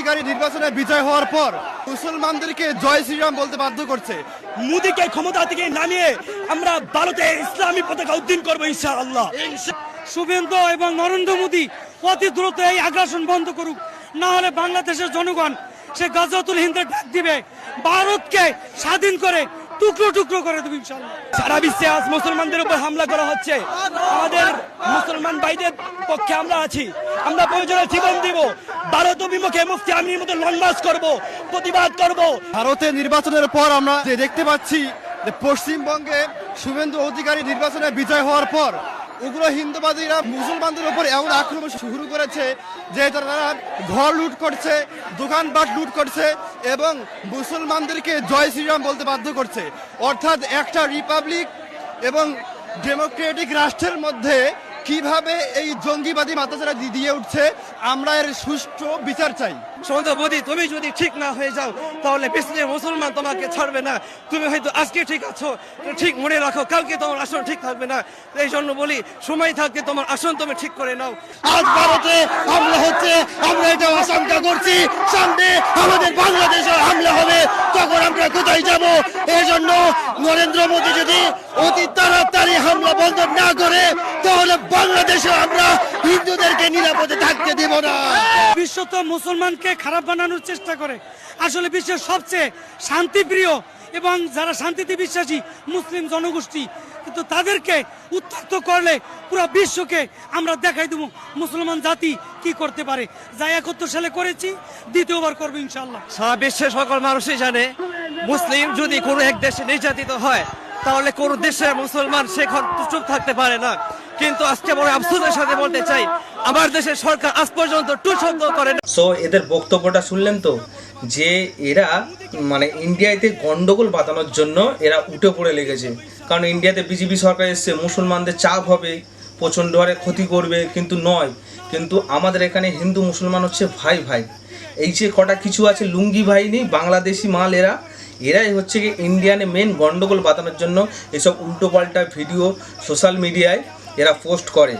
অধিকারী নির্বাচনে বিজয় হওয়ার পর মুসলমানদেরকে জয় শ্রীরাম বলতে বাধ্য করছে। মোদীকে ক্ষমতা থেকে নামিয়ে আমরা ভারতে ইসলামী পতাকা উদ্দিন করবো ইনশাআল্লাহ। শুভেন্দু এবং নরেন্দ্র মোদী অতি দ্রুত এই আগ্রাসন বন্ধ করুক, না হলে বাংলাদেশের জনগণ সে গাজওয়াতুল হিন্দের ডাক দিবে, ভারতকে স্বাধীন করে টুকরো টুকরো করে দেবে ইনশাআল্লাহ। সারা বিশ্বে আজ মুসলমানদের উপর হামলা করা হচ্ছে, আমাদের মুসলমান ভাইদের পক্ষে আমরা আছি, আমরা প্রয়োজনে জীবন দিব, ভারত অভিমুখে মুফতি আমির মতো লং মার্চ করব, প্রতিবাদ করব। ভারতের নির্বাচনের পর আমরা যে দেখতে পাচ্ছি যে পশ্চিমবঙ্গে শুভেন্দু অধিকারী নির্বাচনে বিজয় হওয়ার পর উগ্র হিন্দুবাদীরা মুসলমানদের উপর এমন আক্রমণ শুরু করেছে যে তারা ঘর লুট করছে, দোকানপাট লুট করছে এবং মুসলমানদেরকে জয় শ্রীরাম বলতে বাধ্য করছে। অর্থাৎ একটা রিপাবলিক এবং ডেমোক্রেটিক রাষ্ট্রের মধ্যে কিভাবে এই জঙ্গিবাদী মাত্রাচারা দিয়ে উঠছে, আমরা এর সুষ্ঠু বিচার চাই। সন্ত মোদী, তুমি যদি ঠিক না হয়ে যাও তাহলে বিশ্বের মুসলমান তোমাকে ছাড়বে না। তুমি হয়তো আজকে ঠিক আছো, ঠিক মনে রাখো, কালকে তোমার আসন ঠিক থাকবে না। এই জন্য বলি, সময় থাকতে তোমার আসন তুমি ঠিক করে নাও। আজ ভারতে হামলা হচ্ছে, আমরা এটা আশঙ্কা করছি সামনে আমাদের বাংলাদেশে হামলা হবে, তখন আমরা কোথায় যাব? এই জন্য নরেন্দ্র মোদী যদি অতি তাড়াতাড়ি হামলা বন্ধ না করে তাহলে বাংলাদেশে আমরা হিন্দুদেরকে নিরাপদে থাকতে দেব না। বিশ্ব তো মুসলমানকে খারাপ বানানোর চেষ্টা করে, আসলে বিশ্বের সবচেয়ে শান্তিপ্রিয় এবং যারা শান্তিতে বিশ্বাসী মুসলিম জনগোষ্ঠী, কিন্তু তাদেরকে উত্তক্ত করলে পুরো বিশ্বকে আমরা দেখাই দেবো মুসলমান জাতি কি করতে পারে। যা 71 সালে করেছি, দ্বিতীয়বার করবো ইনশাল্লাহ। সারা বিশ্বের সকল মানুষই জানে, মুসলিম যদি কোনো এক দেশে নির্যাতিত হয় তাহলে কোন দেশের মুসলমান সেখান চুপ থাকতে পারে না। কিন্তু আজকে বড় আফসোসের সাথে বলতে চাই, আমার দেশের সরকার আজ পর্যন্ত টু শব্দ করে না। সো এদের বক্তব্যটা শুনলেন তো, যে এরা মানে ইন্ডিয়াতে গন্ডগোল বাঁধানোর জন্য এরা উঠে পড়ে লেগেছে। কারণ ইন্ডিয়াতে বিজেপি সরকার এসছে, মুসলমানদের চাপ হবে, প্রচণ্ড হারে ক্ষতি করবে, কিন্তু নয়। কিন্তু আমাদের এখানে হিন্দু মুসলমান হচ্ছে ভাই ভাই। এই যে কটা কিছু আছে লুঙ্গি বাহিনী, বাংলাদেশি মাল, এরাই হচ্ছে কি ইন্ডিয়ানে মেন গন্ডগোল বাঁধানোর জন্য এসব উল্টোপাল্টা ভিডিও সোশ্যাল মিডিয়ায় এরা পোস্ট করে,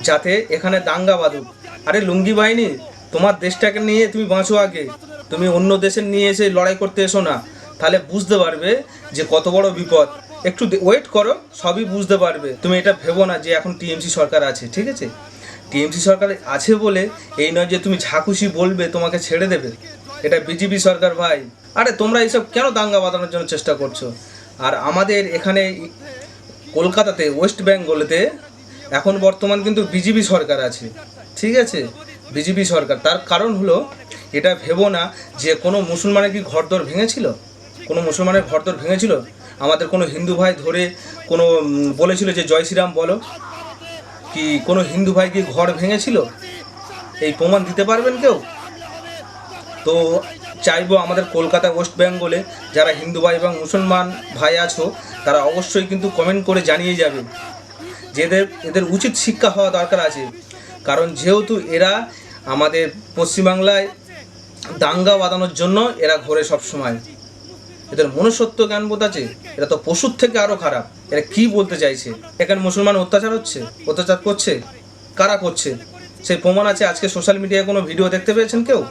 যাতে এখানে দাঙ্গা বাঁধুক। আরে লুঙ্গি বাহিনী, তোমার দেশটাকে নিয়ে তুমি বাঁচো আগে, তুমি অন্য দেশের নিয়ে এসে লড়াই করতে এসো না, তাহলে বুঝতে পারবে যে কত বড় বিপদ। একটু ওয়েট করো, সবই বুঝতে পারবে। তুমি এটা ভেবো না যে এখন টিএমসি সরকার আছে, ঠিক আছে? টিএমসি সরকার আছে বলে এই নয় যে তুমি ঝাঁকুশি বলবে তোমাকে ছেড়ে দেবে। এটা বিজেপি সরকার ভাই। আরে তোমরা এইসব কেন দাঙ্গা বাঁধানোর জন্য চেষ্টা করছো? আর আমাদের এখানে কলকাতাতে, ওয়েস্ট বেঙ্গলেতে এখন বর্তমান কিন্তু বিজেপি সরকার আছে, ঠিক আছে? বিজেপি সরকার। তার কারণ হলো, এটা ভেবো না যে কোনো মুসলমানের কি ঘরদোর ভেঙেছিল, কোনো মুসলমানের ঘরদোর ভেঙেছিল। আমাদের কোনো হিন্দু ভাই ধরে কোনো বলেছিল যে জয় শ্রীরাম বলো, কি কোনো হিন্দু ভাই কি ঘর ভেঙেছিল? এই প্রমাণ দিতে পারবেন কেউ? তো চাইবো আমাদের কলকাতা, ওয়েস্ট বেঙ্গলে যারা হিন্দু ভাই এবং মুসলমান ভাই আছো, তারা অবশ্যই কিন্তু কমেন্ট করে জানিয়ে যাবে যে এদের উচিত শিক্ষা হওয়া দরকার আছে। কারণ যেহেতু এরা আমাদের পশ্চিমবাংলায় দাঙ্গা বাঁধানোর জন্য এরা ঘোরে সবসময়, এদের মনুষ্যত্ব জ্ঞানবোধ আছে? এরা তো পশুর থেকে আরও খারাপ। এরা কি বলতে চাইছে? এখানে মুসলমান অত্যাচার করছে, কারা করছে সেই প্রমাণ আছে। আজকে সোশ্যাল মিডিয়ায় কোনো ভিডিও দেখতে পেয়েছেন কেউ?